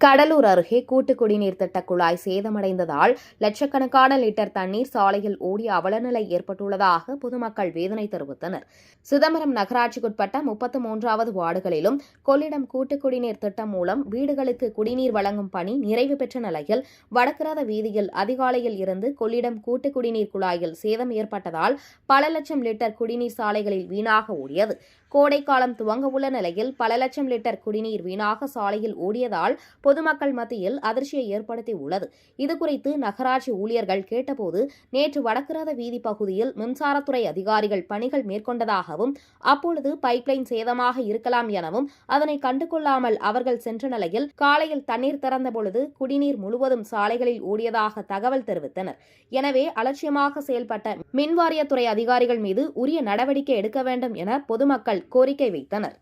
கடலூர் அருகே கூட்டு குடிநீர் திட்ட குழாய் சேதமடைந்ததால் லட்சக்கணக்கான லிட்டர் தண்ணீர் சாலையில் ஓடி அவலநிலை ஏற்பட்டுள்ளதாக பொதுமக்கள் வேதனை தெரிவித்தனர். சிதம்பரம் நகராட்சிக்குட்பட்ட 33வது வார்டுகளிலும் கொள்ளிடம் கூட்டு குடிநீர் திட்டம் மூலம் வீடுகளுக்கு குடிநீர் வழங்கும் பணி நிறைவு பெற்ற நிலையில் வடக்கிராத வீதியில் அதிகாலையில் இருந்து கொள்ளிடம் கூட்டு குடிநீர் குழாயில் சேதம் ஏற்பட்டதால் பல லட்சம் லிட்டர் குடிநீர் சாலைகளில் வீணாக ஓடியது. கோடைக்காலம் துவங்க உள்ள நிலையில் பல லட்சம் லிட்டர் குடிநீர் வீணாக சாலையில் ஓடியதால் பொதுமக்கள் மத்தியில் அதிர்ச்சியை ஏற்படுத்தி உள்ளது. இதுகுறித்து நகராட்சி ஊழியர்கள் கேட்டபோது, நேற்று வடக்கிராத வீதி பகுதியில் மின்சாரத்துறை அதிகாரிகள் பணிகள் மேற்கொண்டதாகவும், அப்பொழுது பைப்லைன் சேதமாக இருக்கலாம் எனவும் அதனை கண்டுகொள்ளாமல் அவர்கள் சென்ற நிலையில் காலையில் தண்ணீர் திறந்தபொழுது குடிநீர் முழுவதும் சாலைகளில் ஓடியதாக தகவல் தெரிவித்தனர். எனவே அலட்சியமாக செயல்பட்ட மின்வாரியத்துறை அதிகாரிகள் மீது உரிய நடவடிக்கை எடுக்க வேண்டும் என பொதுமக்கள் கோரிக்கை வைத்தனர்.